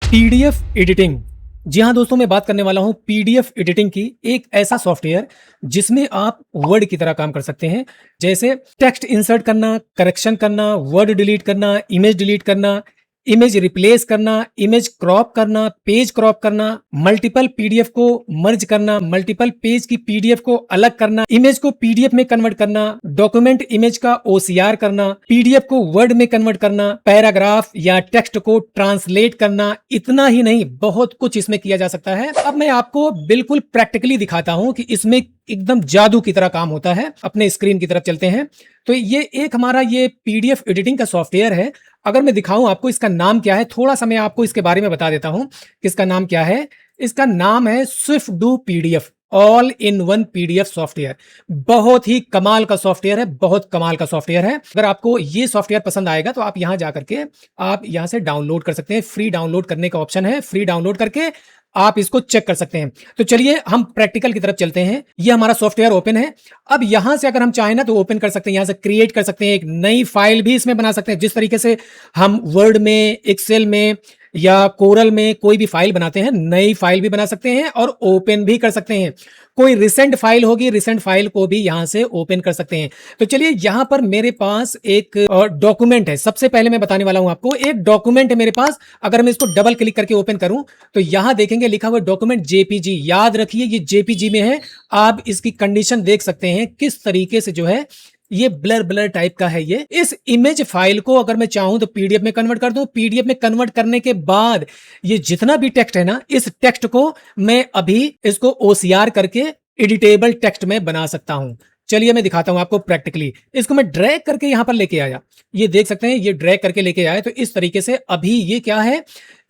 PDF editing. जी हाँ दोस्तों, मैं बात करने वाला हूँ पीडीएफ एडिटिंग की। एक ऐसा सॉफ्टवेयर जिसमें आप वर्ड की तरह काम कर सकते हैं, जैसे टेक्स्ट इंसर्ट करना, करेक्शन करना, वर्ड डिलीट करना, इमेज डिलीट करना, इमेज रिप्लेस करना, इमेज क्रॉप करना, पेज क्रॉप करना, मल्टीपल पीडीएफ को मर्ज करना, मल्टीपल पेज की पीडीएफ को अलग करना, इमेज को पीडीएफ में कन्वर्ट करना, डॉक्यूमेंट इमेज का ओसीआर करना, पीडीएफ को वर्ड में कन्वर्ट करना, पैराग्राफ या टेक्स्ट को ट्रांसलेट करना। इतना ही नहीं, बहुत कुछ इसमें किया जा सकता है। अब मैं आपको बिल्कुल प्रैक्टिकली दिखाता हूं कि इसमें एकदम जादू की तरह काम होता है। अपने स्क्रीन की तरफ चलते हैं। तो ये एक हमारा ये पीडीएफ एडिटिंग का सॉफ्टवेयर है। अगर मैं दिखाऊं आपको इसका नाम क्या है, थोड़ा सा मैं आपको इसके बारे में बता देता हूं कि इसका नाम क्या है। इसका नाम है Swift do PDF, all in one PDF software. बहुत ही कमाल का सॉफ्टवेयर है, बहुत कमाल का सॉफ्टवेयर है। अगर आपको ये सॉफ्टवेयर पसंद आएगा तो आप यहां जाकर के आप यहां से डाउनलोड कर सकते हैं। फ्री डाउनलोड करने का ऑप्शन है, फ्री डाउनलोड करके आप इसको चेक कर सकते हैं। तो चलिए हम प्रैक्टिकल की तरफ चलते हैं। ये हमारा सॉफ्टवेयर ओपन है। अब यहां से अगर हम चाहें ना तो ओपन कर सकते हैं, यहां से क्रिएट कर सकते हैं, एक नई फाइल भी इसमें बना सकते हैं। जिस तरीके से हम वर्ड में, एक्सेल में या कोरल में कोई भी फाइल बनाते हैं, नई फाइल भी बना सकते हैं और ओपन भी कर सकते हैं। कोई रिसेंट फाइल होगी, रिसेंट फाइल को भी यहां से ओपन कर सकते हैं। तो चलिए, यहां पर मेरे पास एक डॉक्यूमेंट है। सबसे पहले मैं बताने वाला हूं आपको, एक डॉक्यूमेंट है मेरे पास। अगर मैं इसको डबल क्लिक करके ओपन करूं तो यहां देखेंगे लिखा हुआ डॉक्यूमेंट जेपीजी। याद रखिए ये जेपीजी में है। आप इसकी कंडीशन देख सकते हैं किस तरीके से जो है ये ब्लर ब्लर टाइप का है। ये इस इमेज फाइल को अगर मैं चाहूं तो पीडीएफ में कन्वर्ट कर दूं। पीडीएफ में कन्वर्ट करने के बाद ये जितना भी टेक्स्ट है ना, इस टेक्स्ट को मैं अभी इसको ओसीआर करके एडिटेबल टेक्स्ट में बना सकता हूं। चलिए मैं दिखाता हूं आपको प्रैक्टिकली। इसको मैं ड्रैग करके यहां पर लेके आया, ये देख सकते हैं, ये ड्रैग करके लेके आया। तो इस तरीके से अभी ये क्या है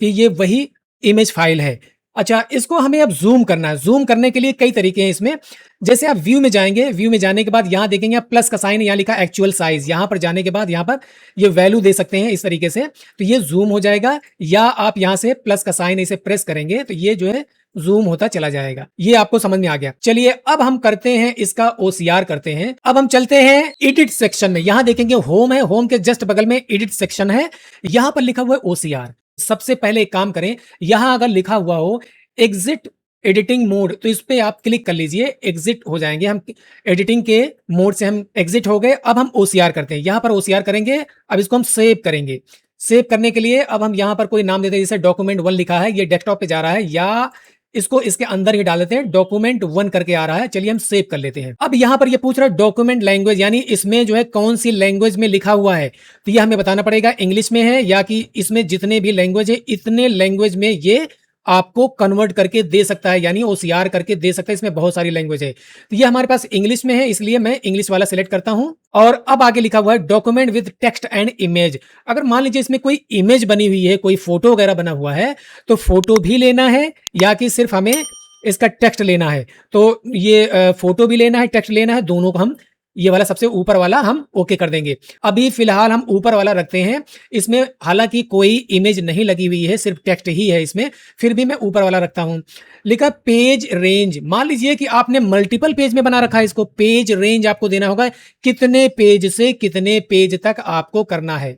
कि ये वही इमेज फाइल है। अच्छा, इसको हमें अब जूम करना है। जूम करने के लिए कई तरीके हैं इसमें। जैसे आप व्यू में जाएंगे, व्यू में जाने के बाद यहां देखेंगे आप प्लस का साइन, यहां लिखा एक्चुअल साइज। यहां पर जाने के बाद यहां पर ये वैल्यू दे सकते हैं इस तरीके से, तो ये जूम हो जाएगा। या आप यहां से प्लस का साइन इसे प्रेस करेंगे तो ये जो है जूम होता चला जाएगा। ये आपको समझ में आ गया। चलिए अब हम करते हैं इसका ओसीआर करते हैं। अब हम चलते हैं एडिट सेक्शन में। यहां देखेंगे होम है, होम के जस्ट बगल में एडिट सेक्शन है। यहां पर लिखा हुआ है ओसीआर। सबसे पहले एक काम करें, यहां अगर लिखा हुआ हो एग्जिट एडिटिंग मोड तो इस पे आप क्लिक कर लीजिए, एग्जिट हो जाएंगे हम। एडिटिंग के मोड से हम एग्जिट हो गए। अब हम ओसीआर करते हैं, यहां पर ओसीआर करेंगे। अब इसको हम सेव करेंगे। सेव करने के लिए अब हम यहां पर कोई नाम देते हैं, जैसे डॉक्यूमेंट 1 लिखा है, ये डेस्कटॉप पे जा रहा है, या इसको इसके अंदर ही डाल देते हैं, डॉक्यूमेंट 1 करके आ रहा है। चलिए हम सेव कर लेते हैं। अब यहां पर ये पूछ रहा है डॉक्यूमेंट लैंग्वेज, यानी इसमें जो है कौन सी लैंग्वेज में लिखा हुआ है। तो ये हमें बताना पड़ेगा इंग्लिश में है या कि इसमें जितने भी लैंग्वेज है इतने लैंग्वेज में ये आपको कन्वर्ट करके दे सकता है, यानी ओसीआर करके दे सकता है। इसमें बहुत सारी लैंग्वेज है, तो ये हमारे पास इंग्लिश में है, इसलिए मैं इंग्लिश वाला सिलेक्ट करता हूं। और अब आगे लिखा हुआ है document with text and image. अगर मान लीजिए इसमें कोई इमेज बनी हुई है, कोई फोटो वगैरह बना हुआ है, तो फोटो भी लेना है या कि सिर्फ हमें इसका टेक्स्ट लेना है। तो ये फोटो भी लेना है, टेक्स्ट लेना है, दोनों को हम ये वाला सबसे ऊपर वाला हम ओके कर देंगे। अभी फिलहाल हम ऊपर वाला रखते हैं। इसमें हालांकि कोई इमेज नहीं लगी हुई है, सिर्फ टेक्स्ट ही है इसमें, फिर भी मैं ऊपर वाला रखता हूं। लिखा पेज रेंज। मान लीजिए कि आपने मल्टीपल पेज में बना रखा है इसको, पेज रेंज आपको देना होगा कितने पेज से कितने पेज तक आपको करना है।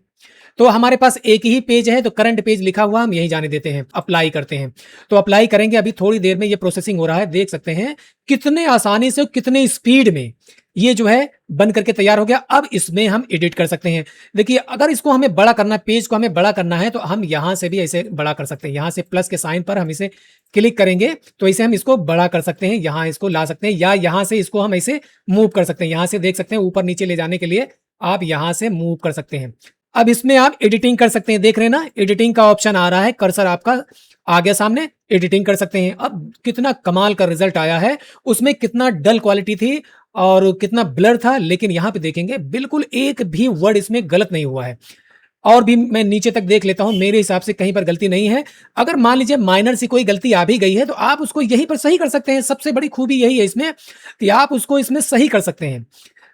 तो हमारे पास एक ही पेज है, तो करंट पेज लिखा हुआ हम यही जाने देते हैं, अप्लाई करते हैं। तो अप्लाई करेंगे, अभी थोड़ी देर में ये प्रोसेसिंग हो रहा है। देख सकते हैं कितने आसानी से, कितने स्पीड में ये जो है बन करके तैयार हो गया। अब इसमें हम एडिट कर सकते हैं। देखिए, अगर इसको हमें बड़ा करना है, पेज को हमें बड़ा करना है, तो हम यहां से भी ऐसे बड़ा कर सकते हैं। यहां से प्लस के साइन पर हम इसे क्लिक करेंगे तो इसे हम इसको बड़ा कर सकते हैं, यहां इसको ला सकते हैं, या यहां से इसको हम ऐसे मूव कर सकते हैं। यहां से देख सकते हैं ऊपर नीचे ले जाने के लिए आप यहां से मूव कर सकते हैं। अब इसमें आप एडिटिंग कर सकते हैं, देख रहे हैं ना, एडिटिंग का ऑप्शन आ रहा है, कर्सर आपका आ गया सामने, एडिटिंग कर सकते हैं। अब कितना कमाल का रिजल्ट आया है। उसमें कितना डल क्वालिटी थी और कितना ब्लर था, लेकिन यहां पे देखेंगे बिल्कुल एक भी वर्ड इसमें गलत नहीं हुआ है। और भी मैं नीचे तक देख लेता हूं, मेरे हिसाब से कहीं पर गलती नहीं है। अगर मान लीजिए माइनर सी कोई गलती आ भी गई है तो आप उसको यहीं पर सही कर सकते हैं। सबसे बड़ी खूबी यही है इसमें कि आप उसको इसमें सही कर सकते हैं।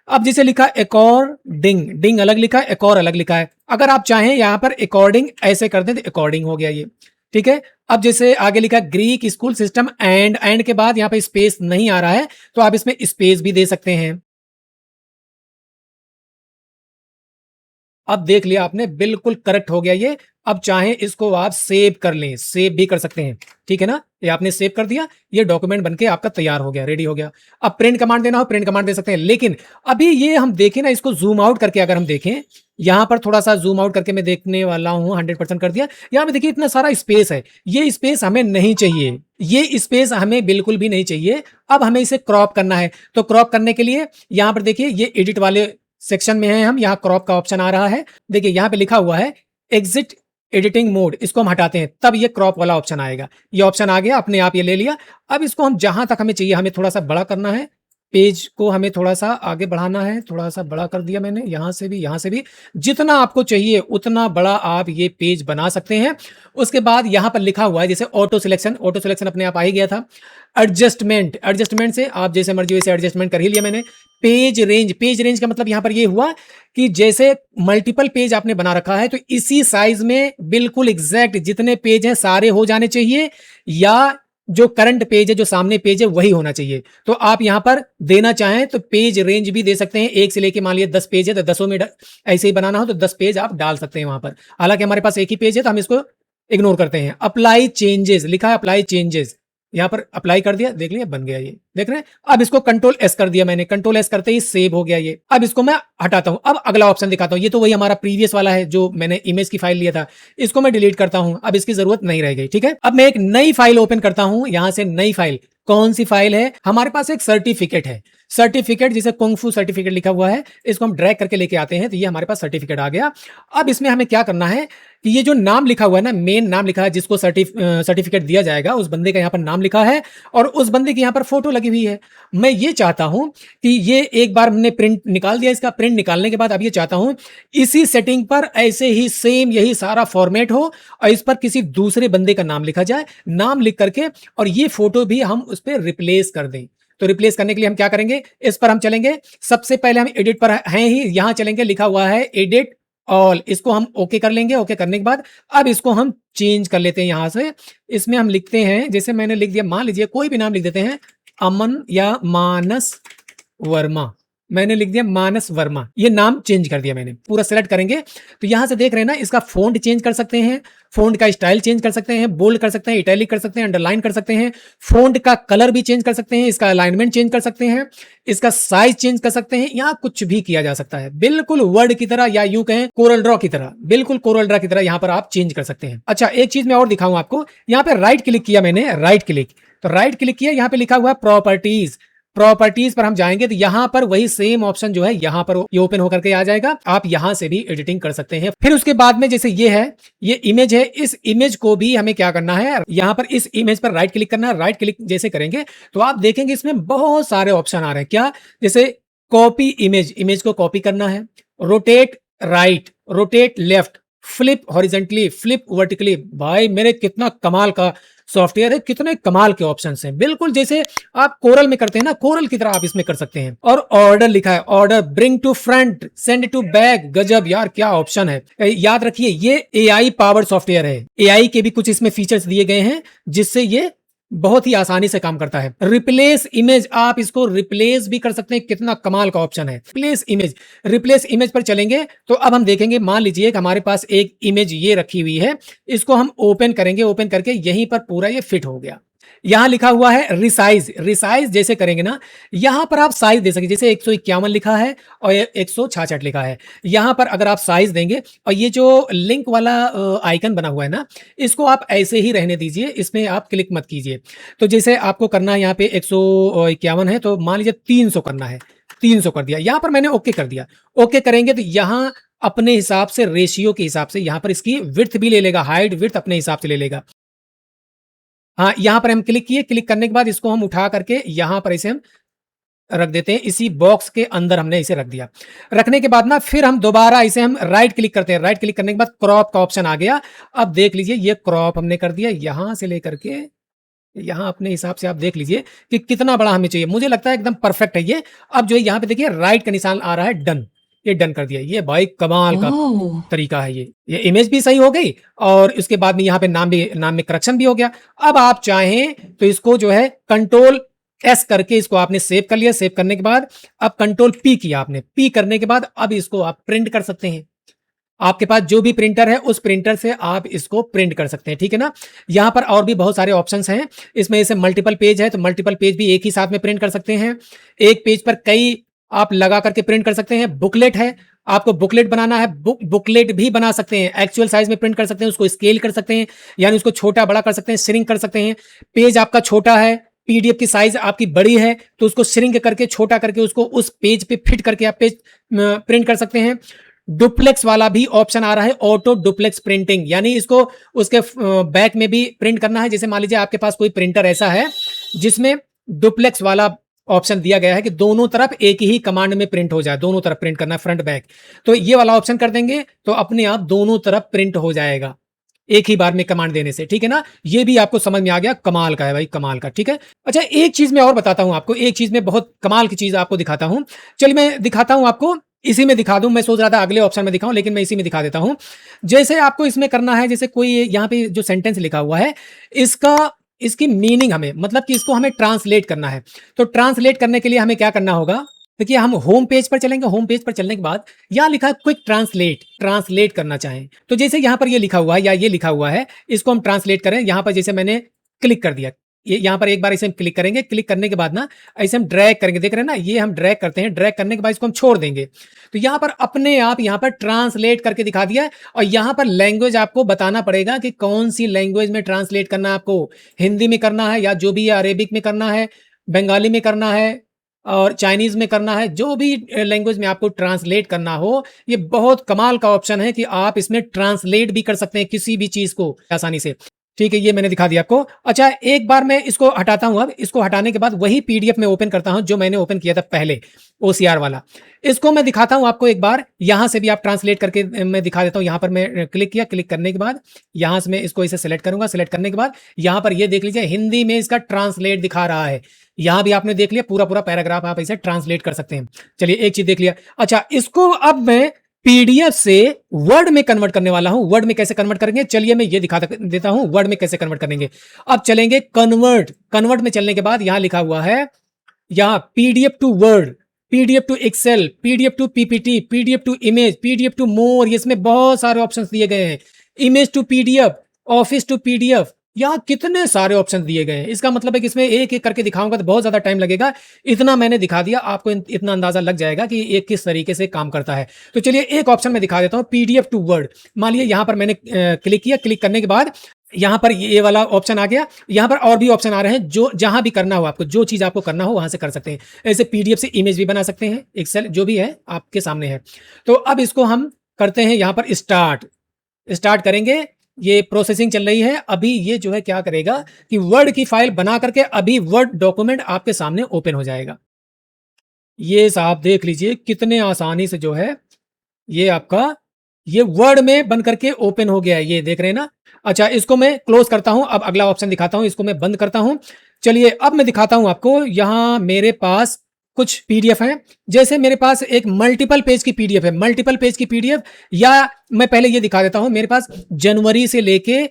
अब जैसे लिखा अकॉर्डिंग, डिंग अलग लिखा है, एक और अलग लिखा है। अगर आप चाहें यहां पर अकॉर्डिंग ऐसे कर दें तो अकॉर्डिंग हो गया ये, ठीक है। अब जैसे आगे लिखा ग्रीक स्कूल सिस्टम एंड के बाद यहां पे स्पेस नहीं आ रहा है, तो आप इसमें स्पेस भी दे सकते हैं। अब देख लिया आपने, बिल्कुल करेक्ट हो गया ये। अब चाहे इसको आप सेव कर लें, सेव भी कर सकते हैं, ठीक है ना। ये आपने सेव कर दिया, ये डॉक्यूमेंट बनके आपका तैयार हो गया, रेडी हो गया। अब प्रिंट कमांड देना हो, प्रिंट कमांड दे सकते हैं। लेकिन अभी ये हम देखें ना, इसको जूम आउट करके अगर हम देखें, यहां पर थोड़ा सा जूम आउट करके मैं देखने वाला हूं, 100% कर दिया। यहां पे देखिए इतना सारा स्पेस है, ये स्पेस हमें नहीं चाहिए, ये स्पेस हमें बिल्कुल भी नहीं चाहिए। अब हमें इसे क्रॉप करना है, तो क्रॉप करने के लिए यहां पर देखिए, ये एडिट वाले सेक्शन में है हम, यहाँ क्रॉप का ऑप्शन आ रहा है। देखिए यहाँ पे लिखा हुआ है एग्जिट एडिटिंग मोड, इसको हम हटाते हैं तब ये क्रॉप वाला ऑप्शन आएगा। ये ऑप्शन आ गया, अपने आप ये ले लिया। अब इसको हम जहां तक हमें चाहिए, हमें थोड़ा सा बड़ा करना है, पेज को हमें थोड़ा सा आगे बढ़ाना है, थोड़ा सा बड़ा कर दिया मैंने, यहां से भी यहां से भी, जितना आपको चाहिए उतना बड़ा आप ये पेज बना सकते हैं। उसके बाद यहां पर लिखा हुआ है जैसे ऑटो सिलेक्शन, ऑटो सिलेक्शन अपने आप आ ही गया था। एडजस्टमेंट, एडजस्टमेंट से आप जैसे मर्जी वैसे एडजस्टमेंट कर ही लिया मैंने। पेज रेंज, पेज रेंज का मतलब यहां पर ये हुआ कि जैसे मल्टीपल पेज आपने बना रखा है, तो इसी साइज में बिल्कुल एग्जैक्ट जितने पेज हैं सारे हो जाने चाहिए, या जो करंट पेज है, जो सामने पेज है, वही होना चाहिए। तो आप यहां पर देना चाहें तो पेज रेंज भी दे सकते हैं, एक से लेके मान लिया 10 पेज है तो 10 में ऐसे ही बनाना हो तो 10 पेज आप डाल सकते हैं वहां पर। हालांकि हमारे पास एक ही पेज है तो हम इसको इग्नोर करते हैं। अप्लाई चेंजेस लिखा है, अप्लाई चेंजेस, यहां पर अप्लाई कर दिया, देख लिया बन गया ये, देख रहे हैं। अब इसको कंट्रोल एस कर दिया मैंने, कंट्रोल एस करते ही सेव हो गया ये। अब इसको मैं हटाता हूं, अब अगला ऑप्शन दिखाता हूं। ये तो वही हमारा प्रीवियस वाला है जो मैंने इमेज की फाइल लिया था, इसको मैं डिलीट करता हूं, अब इसकी जरूरत नहीं रह गई, ठीक है। अब मैं एक नई फाइल ओपन करता हूं, यहां से नई फाइल, कौन सी फाइल है, हमारे पास एक सर्टिफिकेट है, सर्टिफिकेट जिसे कुंग-फू सर्टिफिकेट लिखा हुआ है, इसको हम ड्रैग करके लेके आते हैं तो ये हमारे पास सर्टिफिकेट आ गया। अब इसमें हमें क्या करना है कि ये जो नाम लिखा हुआ है ना, मेन नाम लिखा है जिसको सर्टिफिकेट दिया जाएगा, उस बंदे का यहाँ पर नाम लिखा है और उस बंदे की यहाँ पर फोटो लगी हुई है। मैं ये चाहता हूं कि ये एक बार हमने प्रिंट निकाल दिया, इसका प्रिंट निकालने के बाद अब ये चाहता हूं इसी सेटिंग पर ऐसे ही सेम यही सारा फॉर्मेट हो और इस पर किसी दूसरे बंदे का नाम लिखा जाए, नाम लिख करके और ये फोटो भी हम उस पर रिप्लेस कर दें। तो रिप्लेस करने के लिए हम क्या करेंगे, इस पर हम चलेंगे, सबसे पहले हम एडिट पर हैं ही, यहां चलेंगे, लिखा हुआ है एडिट ऑल, इसको हम ओके कर लेंगे। ओके करने के बाद अब इसको हम चेंज कर लेते हैं यहां से। इसमें हम लिखते हैं, जैसे मैंने लिख दिया, मान लीजिए कोई भी नाम लिख देते हैं, अमन या मानस वर्मा, मैंने लिख दिया मानस वर्मा, ये नाम चेंज कर दिया मैंने। पूरा सेलेक्ट करेंगे तो यहां से देख रहे हैं ना, इसका फोंट चेंज कर सकते हैं, फोंट का स्टाइल चेंज कर सकते हैं, बोल्ड कर सकते हैं, इटैलिक कर सकते हैं, अंडरलाइन कर सकते हैं, फोंट का कलर भी चेंज कर सकते हैं, इसका अलाइनमेंट चेंज कर सकते हैं, इसका साइज चेंज कर सकते हैं, यहाँ कुछ भी किया जा सकता है, बिल्कुल वर्ड की तरह या यूं कहें कोरल ड्रॉ की तरह, बिल्कुल कोरल ड्रॉ की तरह यहाँ पर आप चेंज कर सकते हैं। अच्छा, एक चीज मैं और दिखाऊं आपको, यहाँ पे राइट क्लिक किया मैंने, राइट क्लिक, तो राइट क्लिक किया, यहाँ पे लिखा हुआ है प्रॉपर्टीज, प्रॉपर्टीज पर हम जाएंगे तो यहां पर वही सेम ऑप्शन जो है यहां पर ये ओपन होकर के आ जाएगा, आप यहां से भी एडिटिंग कर सकते हैं। फिर उसके बाद में जैसे ये है, ये इमेज है, इस इमेज को भी हमें क्या करना है, यहां पर इस इमेज पर राइट क्लिक करना है। राइट क्लिक जैसे करेंगे तो आप देखेंगे इसमें बहुत सारे ऑप्शन आ रहे हैं, क्या, जैसे कॉपी इमेज, इमेज को कॉपी करना है, rotate right, rotate left, flip horizontally, flip vertically. भाई मेरे कितना कमाल का सॉफ्टवेयर है, कितने कमाल के ऑप्शंस हैं, बिल्कुल जैसे आप कोरल में करते हैं ना, कोरल की तरह आप इसमें कर सकते हैं। और ऑर्डर लिखा है, order, bring to front, send to back, गजब यार क्या ऑप्शन है। याद रखिए ये एआई पावर्ड सॉफ्टवेयर है, एआई के भी कुछ इसमें फीचर्स दिए गए हैं जिससे ये बहुत ही आसानी से काम करता है। रिप्लेस इमेज, आप इसको रिप्लेस भी कर सकते हैं, कितना कमाल का ऑप्शन है। रिप्लेस इमेज, रिप्लेस इमेज पर चलेंगे तो अब हम देखेंगे, मान लीजिए कि हमारे पास एक इमेज ये रखी हुई है, इसको हम ओपन करेंगे, ओपन करके यहीं पर पूरा ये फिट हो गया। यहां लिखा हुआ है रिसाइज, रिसाइज जैसे करेंगे ना, यहां पर आप साइज दे सकें, जैसे 151 लिखा है और 166 लिखा है, यहां पर अगर आप साइज देंगे और ये जो लिंक वाला आइकन बना हुआ है ना, इसको आप ऐसे ही रहने दीजिए, इसमें आप क्लिक मत कीजिए। तो जैसे आपको करना है, यहाँ पे 151 है तो मान लीजिए 300 करना है, 300 कर दिया, यहां पर मैंने ओके कर दिया। ओके करेंगे तो यहां अपने हिसाब से, रेशियो के हिसाब से यहां पर इसकी विड्थ भी ले लेगा, हाइट विड्थ अपने हिसाब से ले लेगा। हाँ, यहां पर हम क्लिक किए, क्लिक करने के बाद इसको हम उठा करके यहां पर इसे हम रख देते हैं, इसी बॉक्स के अंदर हमने इसे रख दिया। रखने के बाद ना फिर हम दोबारा इसे हम राइट क्लिक करते हैं, राइट क्लिक करने के बाद क्रॉप का ऑप्शन आ गया। अब देख लीजिए ये क्रॉप हमने कर दिया, यहां से लेकर के यहां अपने हिसाब से आप देख लीजिए कि कितना बड़ा हमें चाहिए, मुझे लगता है एकदम परफेक्ट है ये। अब जो है यहां पे देखिए राइट का निशान आ रहा है, डन, ये डन कर दिया। ये भाई कमाल का तरीका है ये इमेज भी सही हो गई और उसके बाद में यहाँ पे नाम में करेक्शन भी हो गया। अब आप चाहें तो इसको जो है कंट्रोल एस करके इसको आपने सेव कर लिया, सेव करने के बाद अब कंट्रोल पी किया आपने, पी करने के बाद अब इसको आप प्रिंट कर सकते हैं। आपके पास जो भी प्रिंटर है उस प्रिंटर से आप इसको प्रिंट कर सकते हैं, ठीक है ना। यहाँ पर और भी बहुत सारे ऑप्शंस हैं। इसमें जैसे मल्टीपल पेज है तो मल्टीपल पेज भी एक ही साथ में प्रिंट कर सकते हैं। एक पेज पर कई आप लगा करके प्रिंट कर सकते हैं। बुकलेट है, आपको बुकलेट बनाना है, बुकलेट भी बना सकते हैं। एक्चुअल साइज में प्रिंट कर सकते हैं, उसको स्केल कर सकते हैं, यानी उसको छोटा बड़ा कर सकते हैं, श्रिंक कर सकते हैं। पेज आपका छोटा है, पीडीएफ की साइज आपकी बड़ी है तो उसको श्रिंक करके छोटा करके उसको उस पेज पे फिट करके आप पेज प्रिंट कर सकते हैं। डुप्लेक्स वाला भी ऑप्शन आ रहा है, ऑटो डुप्लेक्स प्रिंटिंग, यानी इसको उसके बैक में भी प्रिंट करना है। जैसे मान लीजिए आपके पास कोई प्रिंटर ऐसा है जिसमें डुप्लेक्स वाला ऑप्शन दिया गया है कि दोनों तरफ एक ही कमांड में प्रिंट हो जाए, दोनों तरफ प्रिंट करना है, फ्रंट बैक, तो ये वाला ऑप्शन कर देंगे तो अपने आप दोनों तरफ प्रिंट हो जाएगा एक ही बार में कमांड देने से, ठीक है ना। ये भी आपको समझ में आ गया, कमाल का है भाई, कमाल का, ठीक है। अच्छा, एक चीज मैं और बताता हूं आपको, एक चीज में बहुत कमाल की चीज आपको दिखाता हूं। चलिए मैं दिखाता हूं आपको, इसी में दिखा दूं। मैं सोच रहा था अगले ऑप्शन में दिखाऊं लेकिन मैं इसी में दिखा देता हूं। जैसे आपको इसमें करना है, जैसे कोई यहाँ पे जो सेंटेंस लिखा हुआ है इसका इसकी मीनिंग हमें, मतलब कि इसको हमें ट्रांसलेट करना है। तो ट्रांसलेट करने के लिए हमें क्या करना होगा, देखिए हम होम पेज पर चलेंगे। होम पेज पर चलने के बाद यहाँ लिखा है क्विक ट्रांसलेट, ट्रांसलेट करना चाहें तो जैसे यहाँ पर ये लिखा हुआ है या ये लिखा हुआ है, इसको हम ट्रांसलेट करें। यहाँ पर जैसे मैंने क्लिक कर दिया, ये यहाँ पर एक बार इसे हम क्लिक करेंगे। क्लिक करने के बाद ना ऐसे हम ड्रैग करेंगे, देख रहे हैं ना, ये हम ड्रैग करते हैं। ड्रैग करने के बाद इसको हम छोड़ देंगे तो यहाँ पर अपने आप यहाँ पर ट्रांसलेट करके दिखा दिया है। और यहाँ पर लैंग्वेज आपको बताना पड़ेगा कि कौन सी लैंग्वेज में ट्रांसलेट करना है आपको, हिंदी में करना है या जो भी है, अरेबिक में करना है, बंगाली में करना है और चाइनीज में करना है, जो भी लैंग्वेज में आपको ट्रांसलेट करना हो। ये बहुत कमाल का ऑप्शन है कि आप इसमें ट्रांसलेट भी कर सकते हैं किसी भी चीज को आसानी से, ठीक है। ये मैंने दिखा दिया आपको। अच्छा, एक बार मैं इसको हटाता हूं। अब इसको हटाने के बाद वही पीडीएफ में ओपन करता हूं जो मैंने ओपन किया था पहले, ओसीआर वाला। इसको मैं दिखाता हूं आपको एक बार, यहां से भी आप ट्रांसलेट करके मैं दिखा देता हूं। यहां पर मैं क्लिक किया, क्लिक करने के बाद यहां से मैं इसको इसे सेलेक्ट करूंगा। सेलेक्ट करने के बाद यहां पर ये देख लीजिए, हिंदी में इसका ट्रांसलेट दिखा रहा है। यहां भी आपने देख लिया, पूरा पूरा पैराग्राफ आप इसे ट्रांसलेट कर सकते हैं। चलिए, एक चीज देख लिया। अच्छा, इसको अब मैं पीडीएफ से वर्ड में कन्वर्ट करने वाला हूं। वर्ड में कैसे कन्वर्ट करेंगे, चलिए मैं ये दिखा देता हूं वर्ड में कैसे कन्वर्ट करेंगे। अब चलेंगे कन्वर्ट। कन्वर्ट में चलने के बाद यहां लिखा हुआ है, यहां PDF to Word, PDF to Excel, PDF to PPT, PDF to image, PDF to more, इसमें बहुत सारे ऑप्शंस दिए गए हैं। Image to PDF, office to PDF, यहाँ कितने सारे ऑप्शन दिए गए हैं। इसका मतलब है कि इसमें एक एक करके दिखाऊंगा तो बहुत ज्यादा टाइम लगेगा। इतना मैंने दिखा दिया, आपको इतना अंदाजा लग जाएगा कि ये किस तरीके से काम करता है। तो चलिए एक ऑप्शन में दिखा देता हूं, पीडीएफ टू वर्ड। मान लीजिए यहां पर मैंने क्लिक किया। क्लिक करने के बाद यहां पर ये वाला ऑप्शन आ गया। यहां पर और भी ऑप्शन आ रहे हैं, जो जहां भी करना हो आपको, जो चीज आपको करना हो वहां से कर सकते हैं। ऐसे पीडीएफ से इमेज भी बना सकते हैं, एक्सेल जो भी है आपके सामने है। तो अब इसको हम करते हैं यहां पर स्टार्ट। स्टार्ट करेंगे, ये प्रोसेसिंग चल रही है। अभी ये जो है क्या करेगा कि वर्ड की फाइल बना करके अभी वर्ड डॉक्यूमेंट आपके सामने ओपन हो जाएगा। ये साहब देख लीजिए कितने आसानी से जो है ये आपका ये वर्ड में बन करके ओपन हो गया है, ये देख रहे हैं ना। अच्छा, इसको मैं क्लोज करता हूं। अब अगला ऑप्शन दिखाता हूं, इसको मैं बंद करता हूं। चलिए अब मैं दिखाता हूं आपको, यहां मेरे पास कुछ पीडीएफ है। जैसे मेरे पास एक मल्टीपल पेज की पीडीएफ है, मल्टीपल पेज की पीडीएफ, या मैं पहले ये दिखा देता हूं, मेरे पास जनवरी से लेके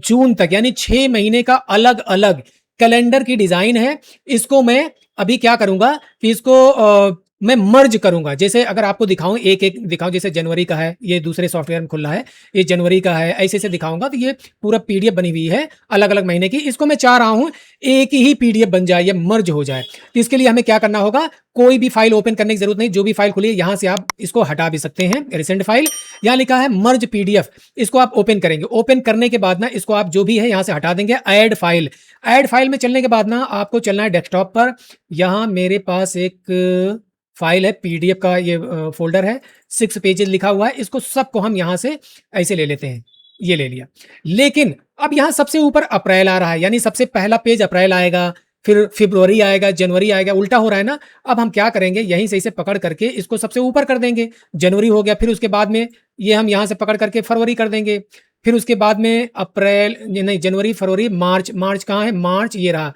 जून तक यानी 6 महीने का अलग अलग कैलेंडर की डिजाइन है। इसको मैं अभी क्या करूंगा कि इसको मैं मर्ज करूंगा। जैसे अगर आपको दिखाऊं, एक एक दिखाऊं, जैसे जनवरी का है, ये दूसरे सॉफ्टवेयर में खुल रहा है, ये जनवरी का है, ऐसे ऐसे दिखाऊंगा तो ये पूरा पीडीएफ बनी हुई है अलग अलग महीने की। इसको मैं चाह रहा हूं एक ही पीडीएफ बन जाए, ये मर्ज हो जाए। तो इसके लिए हमें क्या करना होगा, कोई भी फाइल ओपन करने की जरूरत नहीं, जो भी फाइल खुली है यहां से आप इसको हटा भी सकते हैं। रिसेंट फाइल, यहां लिखा है मर्ज पीडीएफ, इसको आप ओपन करेंगे। ओपन करने के बाद ना इसको आप जो भी है यहां से हटा देंगे। ऐड फाइल, ऐड फाइल में चलने के बाद ना आपको चलना है डेस्कटॉप पर। यहां मेरे पास एक फाइल है, पीडीएफ का ये फोल्डर है, 6 पेजेस लिखा हुआ है। इसको सबको हम यहां से ऐसे ले लेते हैं, ये ले लिया। लेकिन अब यहां सबसे ऊपर अप्रैल आ रहा है, यानी सबसे पहला पेज अप्रैल आएगा, फिर फरवरी आएगा, जनवरी आएगा, उल्टा हो रहा है ना। अब हम क्या करेंगे, यहीं से इसे पकड़ करके इसको सबसे ऊपर कर देंगे। जनवरी हो गया, फिर उसके बाद में ये हम यहां से पकड़ करके फरवरी कर देंगे, फिर उसके बाद में अप्रैल नहीं, जनवरी, फरवरी, मार्च। मार्च कहाँ है, मार्च ये रहा,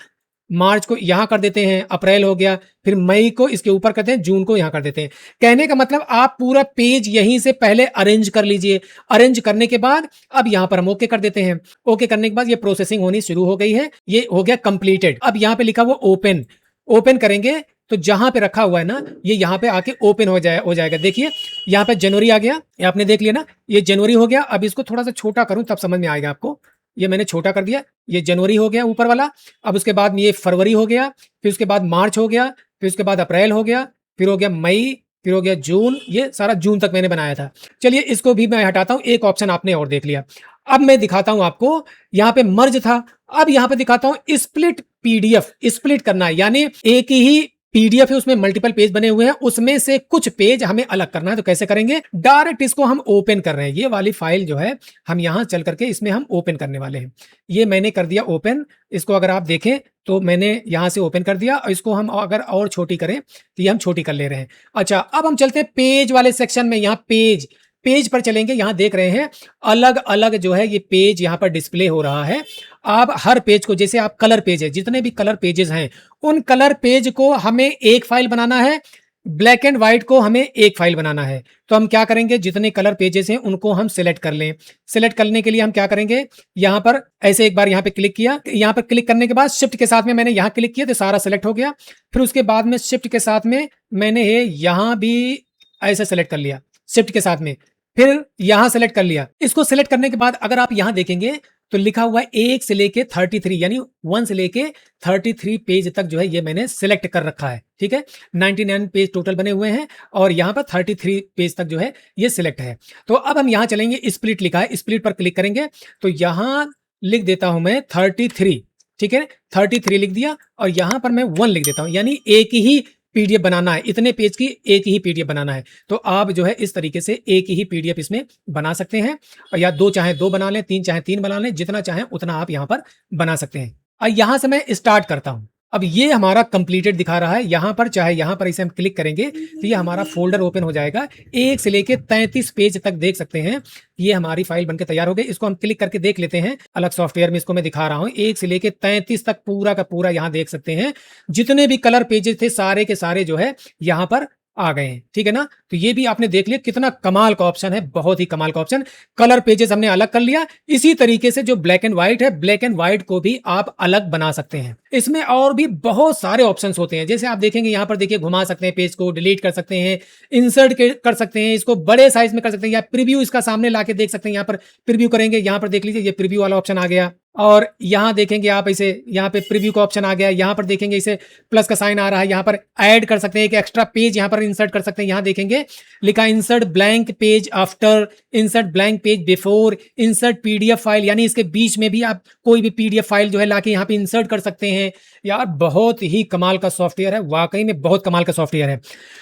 मार्च को यहां कर देते हैं, अप्रैल हो गया, फिर मई को इसके ऊपर करते हैं, जून को यहां कर देते हैं। कहने का मतलब आप पूरा पेज यहीं से पहले अरेंज कर लीजिए। अरेंज करने के बाद अब यहां पर हम ओके कर देते हैं। ओके करने के बाद ये प्रोसेसिंग होनी शुरू हो गई है, ये हो गया कंप्लीटेड। अब यहां पे लिखा हुआ ओपन, ओपन करेंगे तो जहां पे रखा हुआ है ना, ये यहाँ पे आके ओपन हो जाएगा। देखिए यहाँ पे जनवरी आ गया, ये आपने देख लिया ना, ये जनवरी हो गया। अब इसको थोड़ा सा छोटा करूं तब समझ में आएगा आपको। ये मैंने छोटा कर दिया, ये जनवरी हो गया ऊपर वाला। अब उसके बाद ये फरवरी हो गया, फिर उसके बाद मार्च हो गया, फिर उसके बाद अप्रैल हो गया, फिर हो गया मई, फिर हो गया जून। ये सारा जून तक मैंने बनाया था। चलिए इसको भी मैं हटाता हूं। एक ऑप्शन आपने और देख लिया। अब मैं दिखाता हूं आपको, यहां पे मर्ज था, अब यहां पे दिखाता हूं स्प्लिट पीडीएफ। स्प्लिट करना है यानी एक ही पीडीएफ है, उसमें मल्टीपल पेज बने हुए हैं, उसमें से कुछ पेज हमें अलग करना है। तो कैसे करेंगे? डायरेक्ट इसको हम ओपन कर रहे हैं। ये वाली फाइल जो है हम यहां चल करके इसमें हम ओपन करने वाले हैं। ये मैंने कर दिया ओपन। इसको अगर आप देखें तो मैंने यहां से ओपन कर दिया, और इसको हम अगर और छोटी करें तो ये हम छोटी कर ले रहे हैं। अच्छा, अब हम चलते हैं पेज वाले सेक्शन में। यहाँ पेज पर चलेंगे। यहां देख रहे हैं अलग अलग जो है ये पेज यहां पर डिस्प्ले हो रहा है। आप हर पेज को, जैसे आप कलर पेज है, जितने भी कलर पेजेस हैं उन कलर पेज को हमें एक फाइल बनाना है, ब्लैक एंड व्हाइट को हमें एक फाइल बनाना है। तो हम क्या करेंगे, जितने कलर पेजेस हैं उनको हम सिलेक्ट कर लें। सिलेक्ट करने के लिए हम क्या करेंगे, यहां पर ऐसे एक बार यहां पे क्लिक किया। यहां पर क्लिक करने के बाद शिफ्ट के साथ में मैंने यहां क्लिक किया तो सारा सिलेक्ट हो गया। फिर उसके बाद में शिफ्ट के साथ में मैंने यहां भी ऐसे सिलेक्ट कर लिया, शिफ्ट के साथ में फिर यहां सेलेक्ट कर लिया। इसको सेलेक्ट करने के बाद अगर आप यहां देखेंगे तो लिखा हुआ है 1 से लेके 33 यानी 1 से लेके 33 पेज तक जो है ये मैंने सिलेक्ट कर रखा है। ठीक है, 99 पेज टोटल बने हुए हैं और यहां पर 33 पेज तक जो है ये सिलेक्ट है। तो अब हम यहां चलेंगे, स्प्लिट लिखा है, स्प्लिट पर क्लिक करेंगे तो यहां लिख देता हूं मैं 33। ठीक है, 33 लिख दिया और यहां पर मैं 1 लिख देता हूं, यानी एक ही पीडीएफ बनाना है, इतने पेज की एक ही पीडीएफ बनाना है। तो आप जो है इस तरीके से एक ही पीडीएफ इसमें बना सकते हैं, और या 2 चाहे 2 बना लें, 3 चाहे 3 बना लें, जितना चाहे उतना आप यहां पर बना सकते हैं। और यहां से मैं स्टार्ट करता हूं। अब ये हमारा कंप्लीटेड दिखा रहा है। यहां पर चाहे यहां पर इसे हम क्लिक करेंगे तो ये हमारा फोल्डर ओपन हो जाएगा। 1 से लेके 33 पेज तक देख सकते हैं ये हमारी फाइल बनकर तैयार हो गई। इसको हम क्लिक करके देख लेते हैं, अलग सॉफ्टवेयर में इसको मैं दिखा रहा हूं। 1 से लेके 33 तक पूरा का पूरा यहां देख सकते हैं, जितने भी कलर पेजेस थे सारे के सारे जो है यहां पर आ गए हैं। ठीक है ना, तो ये भी आपने देख लिया कितना कमाल का ऑप्शन है, बहुत ही कमाल का ऑप्शन। कलर पेजेस हमने अलग कर लिया। इसी तरीके से जो ब्लैक एंड व्हाइट है, ब्लैक एंड व्हाइट को भी आप अलग बना सकते हैं। इसमें और भी बहुत सारे ऑप्शंस होते हैं, जैसे आप देखेंगे यहां पर देखिए घुमा सकते हैं, पेज को डिलीट कर सकते हैं, इंसर्ट कर सकते हैं, इसको बड़े साइज में कर सकते हैं, या प्रीव्यू इसका सामने लाके देख सकते हैं। यहां पर प्रीव्यू करेंगे, यहां पर देख लीजिए ये प्रीव्यू वाला ऑप्शन आ गया। और यहां देखेंगे आप इसे, यहां पे प्रीव्यू का ऑप्शन आ गया। यहां पर देखेंगे इसे प्लस का साइन आ रहा है, यहां पर ऐड कर सकते हैं, एक एक्स्ट्रा पेज यहां पर इंसर्ट कर सकते हैं। यहां देखेंगे लिखा insert blank page after, insert blank page before, insert PDF file, यानी इसके बीच में भी आप कोई भी पीडीएफ फाइल जो है लाके यहां पे इंसर्ट कर सकते हैं। यार बहुत ही कमाल का सॉफ्टवेयर है, वाकई में बहुत कमाल का सॉफ्टवेयर है।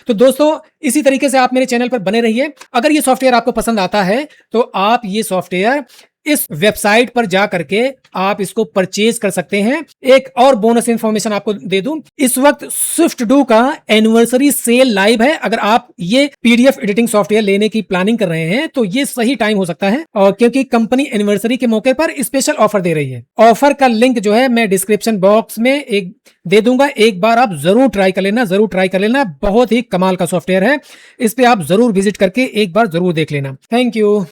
तो दोस्तों इसी तरीके से आप मेरे चैनल पर बने रहिए। अगर ये सॉफ्टवेयर आपको पसंद आता है तो आप ये सॉफ्टवेयर इस वेबसाइट पर जा करके आप इसको परचेज कर सकते हैं। एक और बोनस इंफॉर्मेशन आपको दे दूं, इस वक्त स्विफ्ट डू का एनिवर्सरी सेल लाइव है। अगर आप ये पीडीएफ एडिटिंग सॉफ्टवेयर लेने की प्लानिंग कर रहे हैं तो ये सही टाइम हो सकता है, और क्योंकि कंपनी एनिवर्सरी के मौके पर स्पेशल ऑफर दे रही है। ऑफर का लिंक जो है मैं डिस्क्रिप्शन बॉक्स में एक दे दूंगा, एक बार आप जरूर ट्राई कर लेना, जरूर ट्राई कर लेना। बहुत ही कमाल का सॉफ्टवेयर है, इस पे आप जरूर विजिट करके एक बार जरूर देख लेना। Thank you.